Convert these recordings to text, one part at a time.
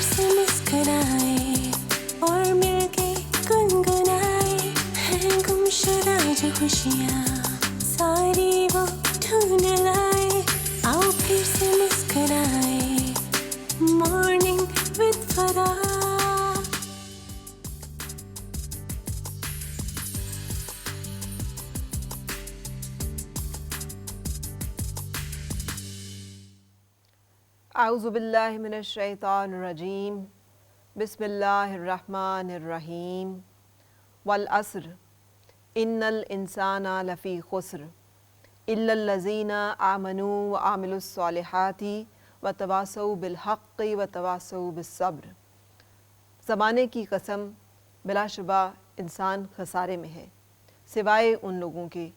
से मुस्कुराए और मिलके गुनगुनाए हैं गुमशुदा जो खुशियाँ सारी वो ढूंढ लाए. आओ फिर से मुस्कुराए मॉर्निंग विद फरा. आऊज़ु बिल्लाहि मिनश शैतानिर रजीम. बिस्मिल्लाहिर्रहमानिर रहीम. वल अस्र इन्नल इंसाना लफ़ी खुस्र इल्लल लज़ीना आमनू व आमिलुस सालिहाति व तवासौ बिल हक़्क़ि व तवासौ बिस सब्र. ज़माने की कसम, बिलाशुबा इंसान खसारे में है सिवाय उन लोगों के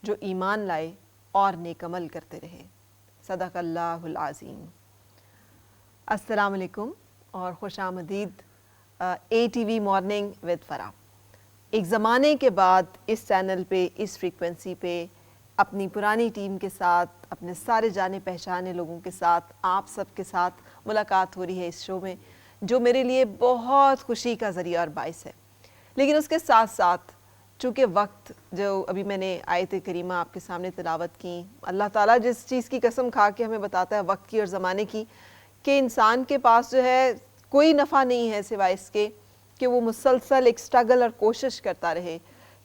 जो ईमान लाए और नेक अमल करते रहे. सदक़ल्लाहुल अज़ीम. अस्सलाम वालेकुम और खुशामदीद ATV मॉर्निंग विद फ़रा. एक ज़माने के बाद इस चैनल पे, इस फ्रीक्वेंसी पे अपनी पुरानी टीम के साथ, अपने सारे जाने पहचाने लोगों के साथ, आप सब के साथ मुलाकात हो रही है इस शो में, जो मेरे लिए बहुत खुशी का ज़रिया और बाइस है. लेकिन उसके साथ साथ चूँकि वक्त, जो अभी मैंने आयत करीमा आपके सामने तिलावत की, अल्लाह ताला जिस चीज़ की कसम खा के हमें बताता है वक्त की और ज़माने की, कि इंसान के पास जो है कोई नफ़ा नहीं है सिवाय इसके कि वो मुसलसल एक स्ट्रगल और कोशिश करता रहे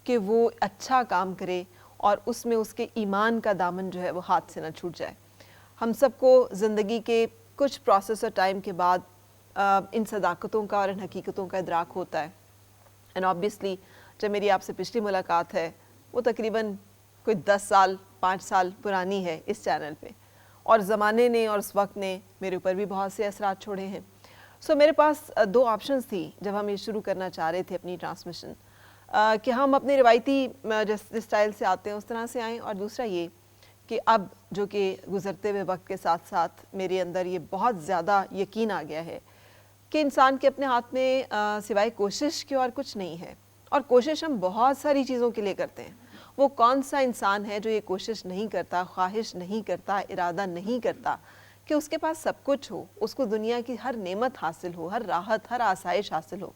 कि वो अच्छा काम करे और उसमें उसके ईमान का दामन जो है वो हाथ से ना छूट जाए. हम सबको ज़िंदगी के कुछ प्रोसेस और टाइम के बाद इन सदाकतों का और इन हकीकतों का इदराक होता है. एंड ऑब्वियसली जब मेरी आपसे पिछली मुलाकात है वो तकरीबन कोई 10 साल 5 साल पुरानी है इस चैनल पे, और ज़माने ने और उस वक्त ने मेरे ऊपर भी बहुत से असरात छोड़े हैं. सो मेरे पास दो ऑप्शंस थी जब हम ये शुरू करना चाह रहे थे अपनी ट्रांसमिशन, कि हम अपने रिवायती जिस स्टाइल से आते हैं उस तरह से आएँ, और दूसरा ये कि अब जो कि गुज़रते हुए वक्त के साथ साथ मेरे अंदर ये बहुत ज़्यादा यकीन आ गया है कि इंसान के अपने हाथ में सिवाय कोशिश के और कुछ नहीं है. और कोशिश हम बहुत सारी चीज़ों के लिए करते हैं. वो कौन सा इंसान है जो ये कोशिश नहीं करता, ख्वाहिश नहीं करता, इरादा नहीं करता कि उसके पास सब कुछ हो, उसको दुनिया की हर नेमत हासिल हो, हर राहत, हर आसाइश हासिल हो,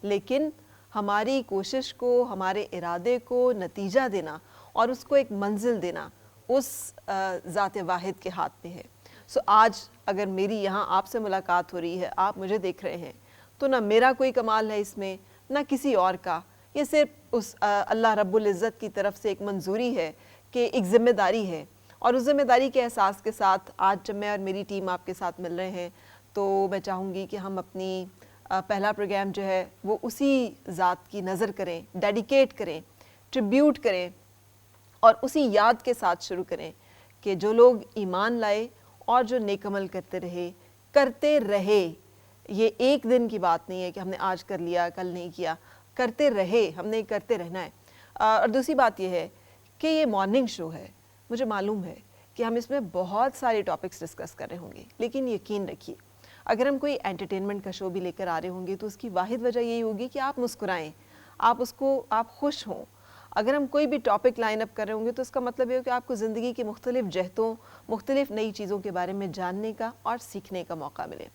लेकिन हमारी कोशिश को, हमारे इरादे को नतीजा देना और उसको एक मंजिल देना उस ज़ात वाहिद के हाथ में है. सो आज अगर मेरी यहाँ आपसे मुलाकात हो रही है, आप मुझे देख रहे हैं, तो ना मेरा कोई कमाल है इसमें, ना किसी और का. ये सिर्फ उस अल्लाह रब्बुल इज़्ज़त की तरफ से एक मंजूरी है कि एक ज़िम्मेदारी है, और उस ज़िम्मेदारी के एहसास के साथ आज जब मैं और मेरी टीम आपके साथ मिल रहे हैं तो मैं चाहूँगी कि हम अपनी पहला प्रोग्राम जो है वो उसी ज़ात की नज़र करें, डेडिकेट करें, ट्रिब्यूट करें और उसी याद के साथ शुरू करें कि जो लोग ईमान लाए और जो नेक अमल करते रहे. ये एक दिन की बात नहीं है कि हमने आज कर लिया कल नहीं किया, करते रहे, हमने करते रहना है. और दूसरी बात यह है कि ये मॉर्निंग शो है, मुझे मालूम है कि हम इसमें बहुत सारे टॉपिक्स डिस्कस कर रहे होंगे, लेकिन यकीन रखिए अगर हम कोई एंटरटेनमेंट का शो भी लेकर आ रहे होंगे तो उसकी वाहिद वजह यही होगी कि आप मुस्कुराएं, आप खुश हों. अगर हम कोई भी टॉपिक लाइन अप कर रहे होंगे तो इसका मतलब ये हो कि आपको ज़िंदगी की मुख्तलिफ जहतों, मुख्तलिफ नई चीज़ों के बारे में जानने का और सीखने का मौका मिले.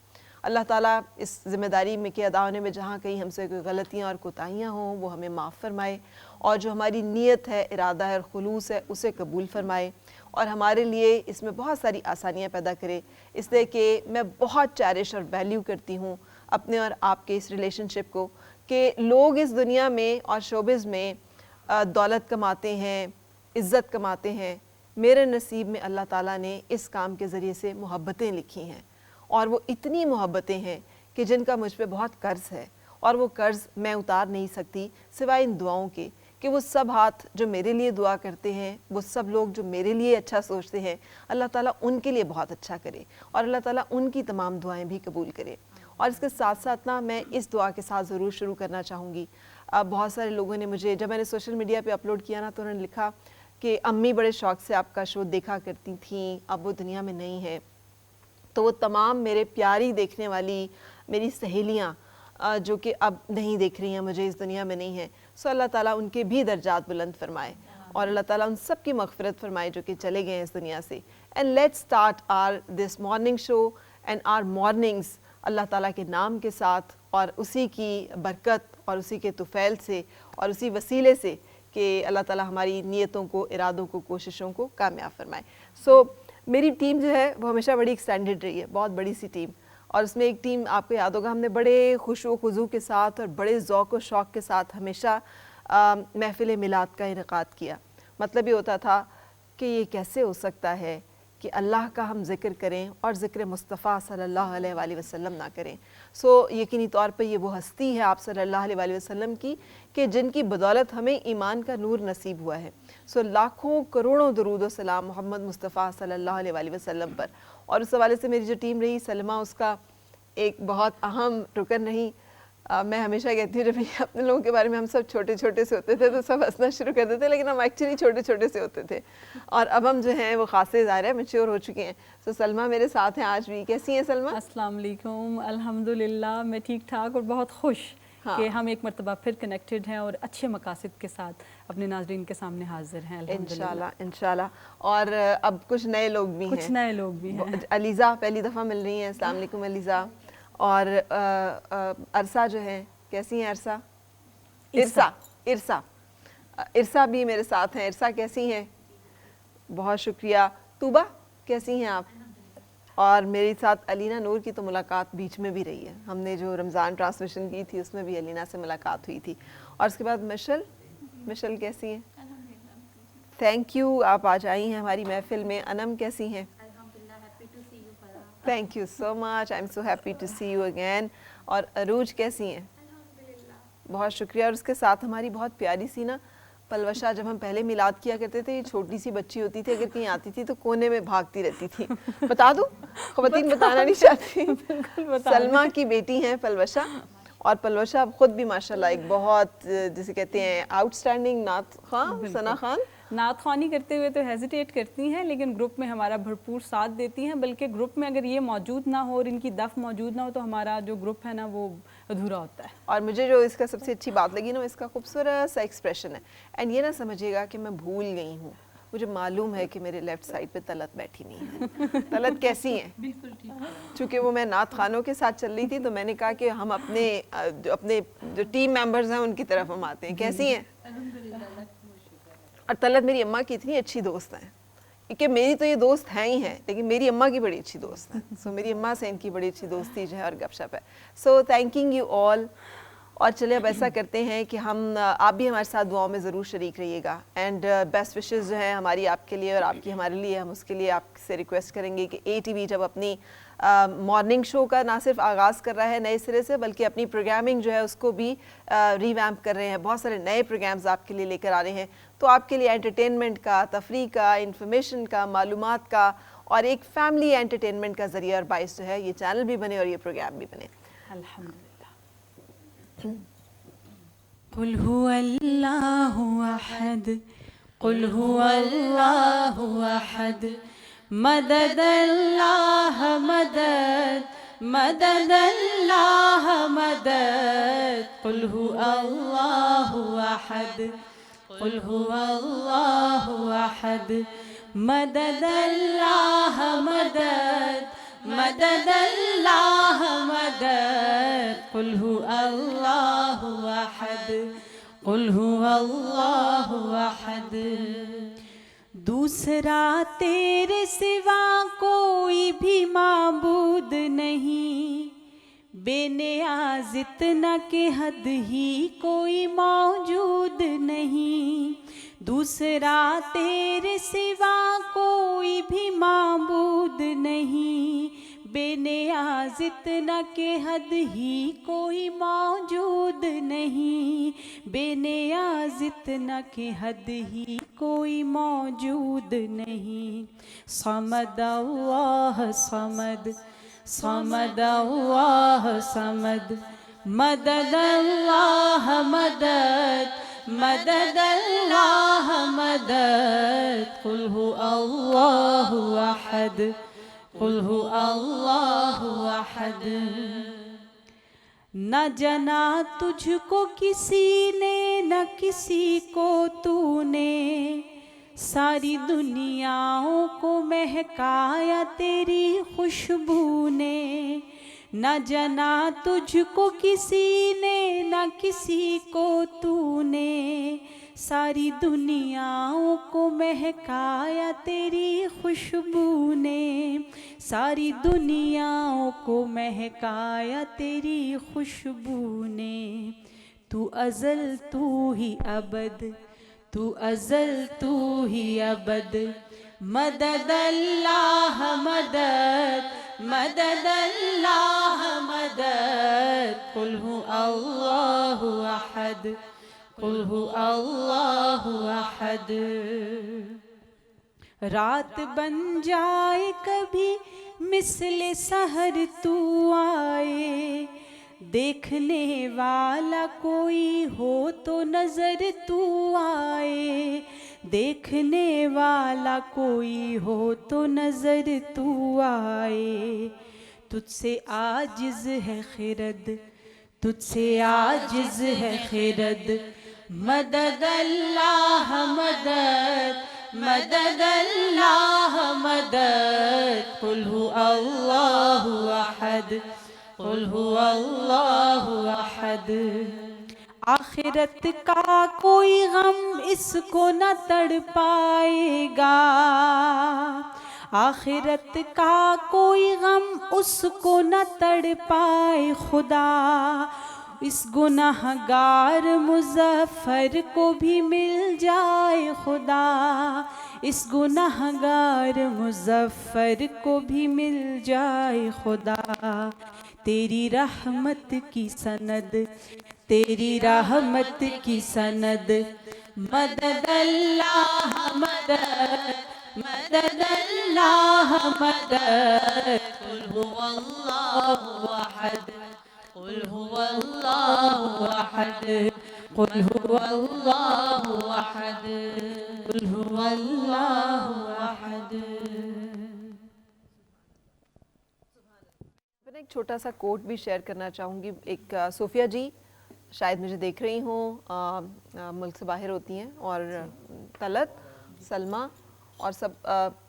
अल्लाह ताला इस ज़िम्मेदारी में के अदा होने में जहाँ कहीं हमसे कोई गलतियाँ और कोताहियाँ हों वो हमें माफ़ फरमाए, और जो हमारी नीयत है, इरादा है और खुलूस है उसे कबूल फरमाए, और हमारे लिए इसमें बहुत सारी आसानियाँ पैदा करे. इसलिए कि मैं बहुत चैरिश और वैल्यू करती हूँ अपने और आपके इस रिलेशनशिप को, कि लोग इस दुनिया में और शोबिज़ में दौलत कमाते हैं, इज़्ज़त कमाते हैं. मेरे नसीब में अल्लाह ताला ने इस काम के ज़रिए से मोहब्बतें लिखी हैं, और वो इतनी मोहब्बतें हैं कि जिनका मुझ पे बहुत कर्ज़ है, और वो कर्ज़ मैं उतार नहीं सकती सिवाय इन दुआओं के कि वो सब हाथ जो मेरे लिए दुआ करते हैं, वो सब लोग जो मेरे लिए अच्छा सोचते हैं, अल्लाह ताला उनके लिए बहुत अच्छा करे और अल्लाह ताला उनकी तमाम दुआएं भी कबूल करे. और इसके साथ साथ ना मैं इस दुआ के साथ ज़रूर शुरू करना चाहूँगी. बहुत सारे लोगों ने मुझे, जब मैंने सोशल मीडिया पे अपलोड किया ना, तो उन्होंने लिखा कि अम्मी बड़े शौक़ से आपका शो देखा करती थीं, अब वो दुनिया में नहीं है. तो वो तमाम मेरे प्यारी देखने वाली मेरी सहेलियाँ जो कि अब नहीं देख रही हैं, मुझे इस दुनिया में नहीं है, सो अल्लाह ताला उनके भी दर्जात बुलंद फरमाए और अल्लाह ताला उन सब की मग़फ़िरत फरमाए जो कि चले गए हैं इस दुनिया से. And let's start our this morning show and our mornings اللہ تعالیٰ کے نام کے ساتھ اور اسی کی برکت اور اسی کے طفیل سے اور اسی وسیلے سے کہ اللہ تعالیٰ ہماری نیتوں کو، ارادوں کو، کوششوں کو کامیاب فرمائے. سو میری ٹیم جو ہے وہ ہمیشہ بڑی ایکسٹینڈڈ رہی ہے، بہت بڑی سی ٹیم، اور اس میں ایک ٹیم آپ کو یاد ہوگا ہم نے بڑے خشوع و خضوع کے ساتھ اور بڑے ذوق و شوق کے ساتھ ہمیشہ محفل میلاد کا انعقاد کیا. مطلب یہ ہوتا تھا کہ یہ کیسے ہو سکتا ہے کہ اللہ کا ہم ذکر کریں اور ذکر مصطفیٰ صلی اللہ علیہ وآلہ وسلم نہ کریں. سو یقینی طور پہ یہ وہ ہستی ہے آپ صلی اللہ علیہ وآلہ وسلم کی کہ جن کی بدولت ہمیں ایمان کا نور نصیب ہوا ہے. سو لاکھوں کروڑوں درود و سلام محمد مصطفیٰ صلی اللہ علیہ وآلہ وسلم پر. اور اس حوالے سے میری جو ٹیم رہی، سلمہ اس کا ایک بہت اہم رکن رہی. میں ہمیشہ کہتی ہوں جب اپنے لوگوں کے بارے میں ہم سب چھوٹے چھوٹے سے ہوتے تھے تو سب ہنسنا شروع کر دیتے، لیکن ہم ایکچولی چھوٹے چھوٹے سے ہوتے تھے اور اب ہم جو ہیں وہ خاصے ظاہر ہے میچور ہو چکے ہیں. سو سلمہ میرے ساتھ ہیں آج بھی. کیسی ہیں سلمہ؟ السلام علیکم. الحمدللہ میں ٹھیک ٹھاک اور بہت خوش کہ ہم ایک مرتبہ پھر کنیکٹڈ ہیں اور اچھے مقاصد کے ساتھ اپنے ناظرین کے سامنے حاضر ہیں انشاءاللہ انشاءاللہ. اور اب کچھ نئے لوگ بھی ہیں، کچھ نئے لوگ بھی ہیں. علیزہ پہلی دفعہ مل رہی ہیں. السلام علیکم علیزہ. اور عرصہ جو ہے، کیسی ہیں عرصہ؟ ارسا بھی میرے ساتھ ہیں. عرصہ کیسی ہیں؟ بہت شکریہ. طوبہ کیسی ہیں آپ؟ اور میری ساتھ علینا نور کی تو ملاقات بیچ میں بھی رہی ہے، ہم نے جو رمضان ٹرانسمیشن کی تھی اس میں بھی علینا سے ملاقات ہوئی تھی. اور اس کے بعد مشل کیسی ہیں؟ تھینک یو، آپ آج آئی ہیں ہماری محفل میں. انم کیسی ہیں؟ Thank you so much, I am so happy to see you again. اور عروج کیسی ہیں؟ بہت شکریہ. اور اس کے ساتھ ہماری بہت پیاری سی نا پلوشا، جب ہم پہلے میلاد کیا کرتے تھے یہ چھوٹی سی بچی ہوتی تھی، اگر کہیں آتی تھی تو کونے میں بھاگتی رہتی تھی. بتا دوں؟ خواتین بتانا نہیں چاہتی. سلمہ کی بیٹی ہیں پلوشا، اور پلوشا خود بھی ماشاءاللہ ایک بہت جسے کہتے ہیں آؤٹ اسٹینڈنگ نعت خواں، ثنا خوان. نعت خوانی کرتے ہوئے تو ہیزیٹیٹ کرتی ہیں لیکن گروپ میں ہمارا بھرپور ساتھ دیتی ہیں، بلکہ گروپ میں اگر یہ موجود نہ ہو اور ان کی دف موجود نہ ہو تو ہمارا جو گروپ ہے نا وہ ادھورا ہوتا ہے. اور مجھے جو اس کا سب سے اچھی بات لگی نا، اس کا خوبصورت سا ایکسپریشن ہے. اینڈ یہ نہ سمجھے گا کہ میں بھول گئی ہوں، مجھے معلوم ہے کہ میرے لیفٹ سائڈ پہ طلعت بیٹھی نہیں ہے. طلعت کیسی ہیں؟ بالکل ٹھیک. چونکہ وہ میں نعت خوانوں کے ساتھ چل رہی تھی تو میں نے کہا کہ ہم اپنے جو ٹیم ممبرز ہیں ان کی طرف ہم آتے ہیں. کیسی ہیں؟ اور طلعت میری اماں کی اتنی اچھی دوست ہیں کہ میری تو یہ دوست ہیں ہی ہیں لیکن میری اماں کی بڑی اچھی دوست ہیں. سو میری اماں سے ان کی بڑی اچھی دوستی جو ہے اور گپ شپ ہے. سو تھینکنگ یو آل. اور چلے اب ایسا کرتے ہیں کہ آپ بھی ہمارے ساتھ دعاؤں میں ضرور شریک رہیے گا. اینڈ بیسٹ وشز جو ہیں ہماری آپ کے لیے اور آپ کی ہمارے لیے، ہم اس کے لیے آپ سے ریکویسٹ کریں گے کہ اے ٹی وی جب اپنی مارننگ شو کا نہ صرف آغاز کر رہا ہے نئے سرے سے، بلکہ اپنی پروگرامنگ جو ہے اس کو بھی ریویمپ کر رہے ہیں. بہت سارے نئے پروگرامز آپ کے لیے لے کر آ رہے ہیں. تو آپ کے لیے انٹرٹینمنٹ کا، تفریح کا، انفارمیشن کا، معلومات کا اور ایک فیملی انٹرٹینمنٹ کا ذریعہ اور باعث جو ہے یہ چینل بھی بنے اور یہ پروگرام بھی بنے. الحمدللہ. قل هو الله أحد، قل هو الله أحد، مدد الله مدد، مدد الله مدد. قل هو الله أحد، قل هو الله أحد، مدد الله مدد، مدد الله مدد. قل هو الله أحد، قل هو الله أحد. دوسرا تیرے سوا کوئی بھی معبود نہیں، بے نیاز اتنا کہ حد ہی کوئی موجود نہیں. دوسرا تیرے سوا کوئی بھی معبود نہیں، بے نیاز اتنا کہ حد ہی کوئی موجود نہیں، بے نیاز اتنا کہ حد ہی کوئی موجود نہیں. صمد اللہ صمد، صمد اللہ صمد، مدد اللہ مدد، مدد اللہ مدد. قل هو اللہ احد، قل هو اللہ احد. نہ جنا تجھ کو کسی نے، نہ کسی کو تو نے، ساری دنیاؤں کو مہکایا تیری خوشبو نے. न जना तुझको किसी ने न किसी को तूने, सारी दुनियाओं को महकाया तेरी खुशबू ने, सारी दुनियाओं को महकाया तेरी खुशबू ने। तू अज़ल तू ही अबद, तू अज़ल तू ही अबद, मदद अल्लाह मदद, मदद अल्लाह मदद। कुल हु अल्लाहु अहद, कुल हु अल्लाहु अहद। रात बन जाए कभी मिसले सहर तू आए, देखने वाला कोई हो तो नजर तू आए, देखने वाला कोई हो तो नजर तू आए। तुझसे आजिज है खिरद, तुझसे आजिज है खिरद, मदद अल्लाह मदद, मदद अल्लाह मदद। कुल हु अल्लाहु अहद, कुल हु अल्लाहु अहद। आखिरत का कोई गम इसको न तड़ पाएगा, आखिरत का कोई गम उसको न तड़ पाए खुदा। इस गुनहगार मुज़फ़्फ़र को भी मिल जाए खुदा, इस गुनहगार मुज़फ़्फ़र को भी मिल जाए खुदा। तेरी रहमत की सनद, तेरी रहमत की सनद, मदद अल्लाह मदद, मदद अल्लाह मदद। कुल हुवल्लाहु अहद, कुल हुवल्लाहु अहद, कुल हुवल्लाहु अहद, कुल हुवल्लाहु अहद। मैं एक छोटा सा कोट भी शेयर करना चाहूँगी। एक सोफिया जी शायद मुझे देख रही हों, मुल्क से बाहर होती हैं, और तलत, सलमा और सब,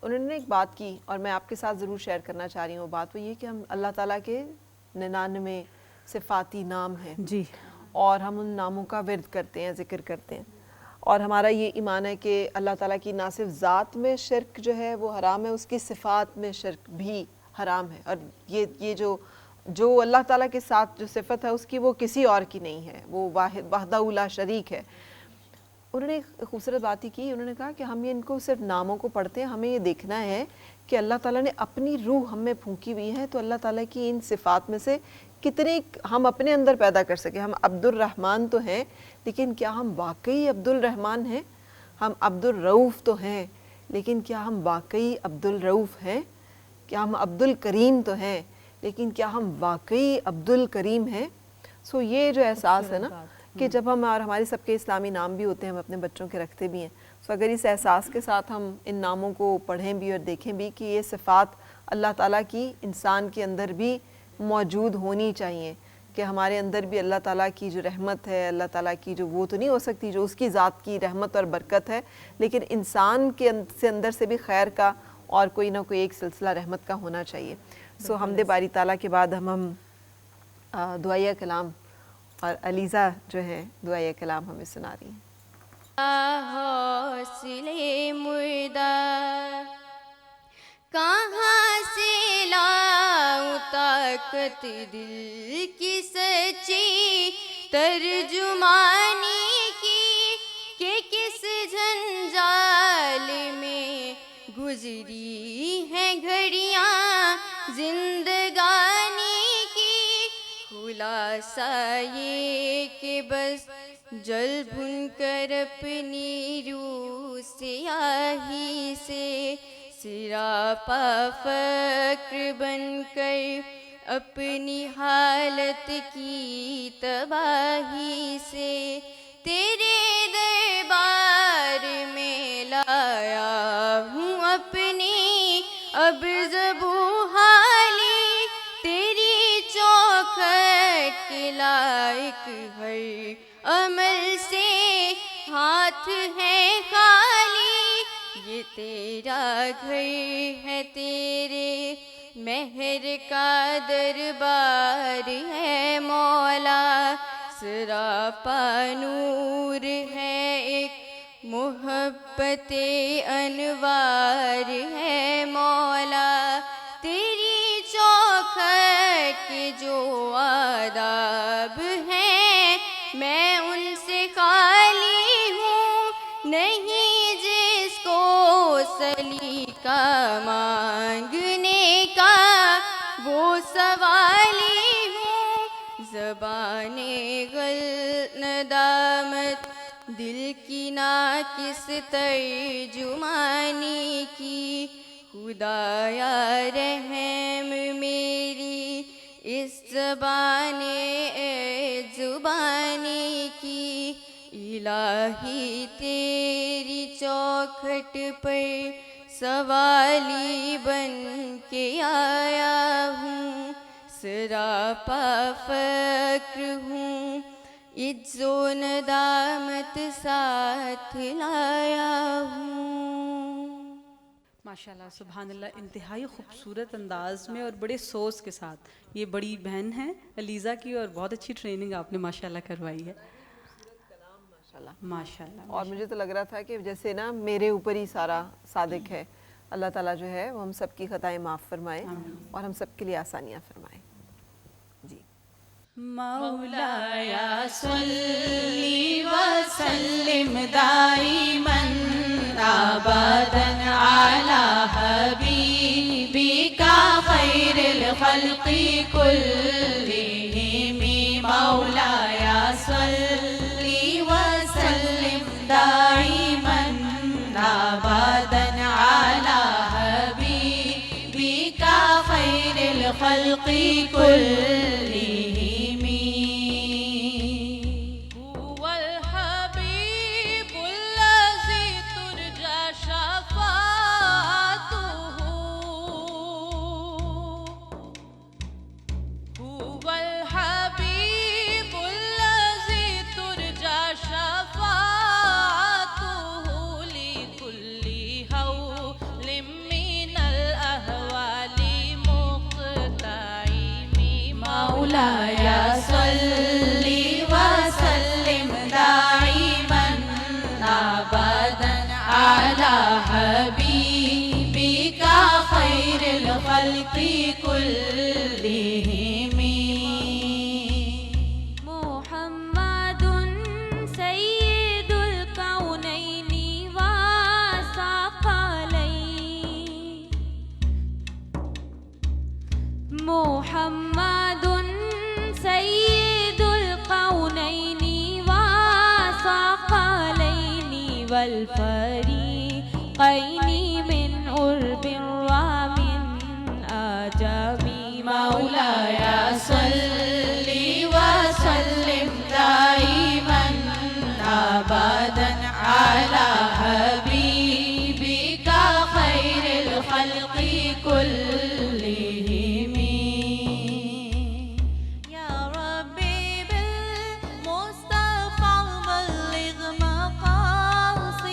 उन्होंने एक बात की और मैं आपके साथ ज़रूर शेयर करना चाह रही हूँ। बात वो ये कि हम अल्लाह ताला के 99 सिफ़ाती नाम हैं जी, और हम उन नामों का विर्द करते हैं, ज़िक्र करते हैं, और हमारा ये ईमान है कि अल्लाह ताला की ना सिर्फ ज़ात में शिरक जो है वो हराम है, उसकी सिफ़ात में शिरक भी हराम है। और ये जो अल्लाह ताला के साथ जो सिफ़त है उसकी वो किसी और की नहीं है, वो वाहिद वहदहू ला शरीक है। उन्होंने एक खूबसूरत बात ही की, उन्होंने कहा कि हम ये इनको सिर्फ नामों को पढ़ते हैं, हमें ये देखना है कि अल्लाह ताला ने अपनी रूह हम में फूंकी हुई है, तो अल्लाह ताला की इन सिफ़ात में से कितने हम अपने अंदर पैदा कर सके। हम अब्दुल रहमान तो हैं, लेकिन क्या हम वाकई अब्दुल रहमान हैं? हम अब्दुल रऊफ़ तो हैं, लेकिन क्या हम वाकई अब्दुल रऊफ़ हैं? क्या हम अब्दुल करीम तो हैं, लेकिन क्या हम वाकई अब्दुल करीम हैं? सो ये जो एहसास है ना कि जब हम, और हमारे सबके इस्लामी नाम भी होते हैं, हम अपने बच्चों के रखते भी हैं, सो अगर इस एहसास के साथ हम इन नामों को पढ़ें भी और देखें भी कि ये सिफ़ात अल्लाह ताला की इंसान के अंदर भी मौजूद होनी चाहिए, कि हमारे अंदर भी अल्लाह ताला की जो रहमत है, अल्लाह ताला की जो, वो तो नहीं हो सकती जो उसकी ज़ात की रहमत और बरकत है, लेकिन इंसान के अंदर से भी खैर का और कोई ना कोई एक सिलसिला रहमत का होना चाहिए। सो हमदे बारी ताला के बाद हम दुआया कलाम और अलीज़ा जो है दुआया कलाम हमें सुना रही हैं। हौसले मुर्दा कहाँ से लाऊं ताकत दिल की सच्ची तर्जुमानी की, कि किस झंझाल में गुजरी हैं घड़ियाँ जिंदगानी की। खुलासा ये कि बस जल भुन कर अपनी रूह से आही से सिरापा फ़क्र बन कर अपनी हालत की तबाही से तेरे दरबार में लाया हूँ अपनी अब ज़बू हाली, तेरी चौखट के लायक हर अमल से हाथ है खाली। ये तेरा घर है तेरे مہر کا دربار ہے مولا، سراپا نور ہے ایک محبت انوار ہے مولا، تیری چوکھٹ کے جو آداب ہیں میں ان سے خالی ہوں، نہیں جس کو سلیقہ مانگنے کا وہ سوالی ہوں، زبان غل ندامت دل کی ناقص ترجمانی کی، خدایا رحم میری اس زبانی کی، الہی تیری چوکھٹ پر سوالی بن کے آیا ہوں، سراپا فقر ہوں، عجز و ندامت ساتھ لایا ہوں۔ ماشاءاللہ سبحان اللہ، انتہائی خوبصورت انداز میں اور بڑے سوز کے ساتھ یہ بڑی بہن ہیں علیزہ کی، اور بہت اچھی ٹریننگ آپ نے ماشاءاللہ کروائی ہے ماشاءاللہ۔ اور مجھے تو لگ رہا تھا کہ جیسے نا میرے اوپر ہی سارا صادق ہے، اللہ تعالیٰ جو ہے وہ ہم سب کی خطائیں معاف فرمائے اور ہم سب کے لیے آسانیاں فرمائے۔ جی مولایا صلی وسلم دائما ابدا علی حبیبک خیر الخلق کلہم، مولایا صلی وسلم دائما ابدا علی حبیبک خیر الخلق کلہم، مولایا صلی وسلم دائما ابدا علی حبیبک خیر الخلق کلہم، محمد سید الکونین والثقلین، محمد سید الکونین والثقلین والفریقین من عرب ومن عجم، مولایا صلی وسلم دائما ابدا علی حبیبک خیر الخلق کلہم، یا ربی بالمصطفى بلغ مقاصدنا،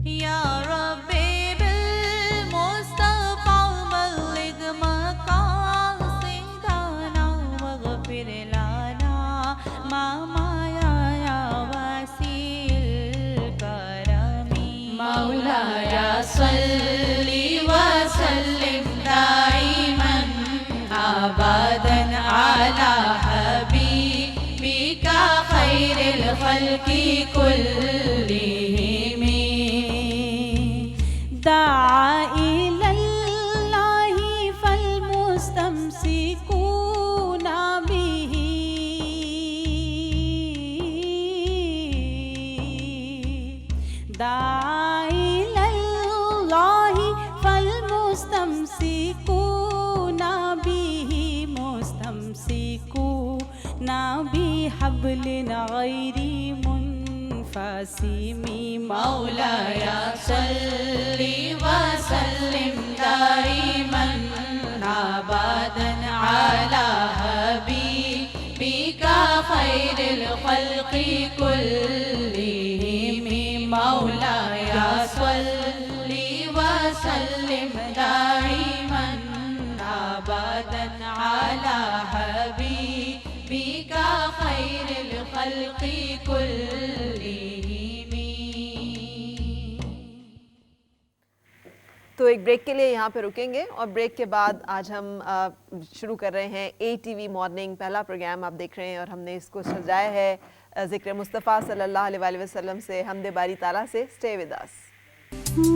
یا ربی بالمصطفى بلغ مقاصدنا، واغفر لنا ما مضى یا وسیع الکرم، مولایا صلی وسلم دائما ابدا علی حبیبک خیر الخلق کلہم، دعا الی اللہ فالمستمسکون بہ، دعا الی اللہ فالمستمسکون بہ، مستمسکون بحبل غیر منفصم، مولایا صلی وسلم دائما ابدا علی حبیبک خیر الخلق کلہم، مولایا صلی أبدا على حبيبك خير الخلق كلهم. تو ایک بریک کے لیے یہاں پہ رکیں گے اور بریک کے بعد آج ہم شروع کر رہے ہیں ATV مارننگ. پہلا پروگرام آپ دیکھ رہے ہیں اور ہم نے اس کو سجایا ہے ذکر مصطفیٰ صلی اللہ علیہ وآلہ وسلم سے، حمد باری تعالیٰ سے. Stay with us.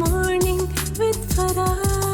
Morning with Farah.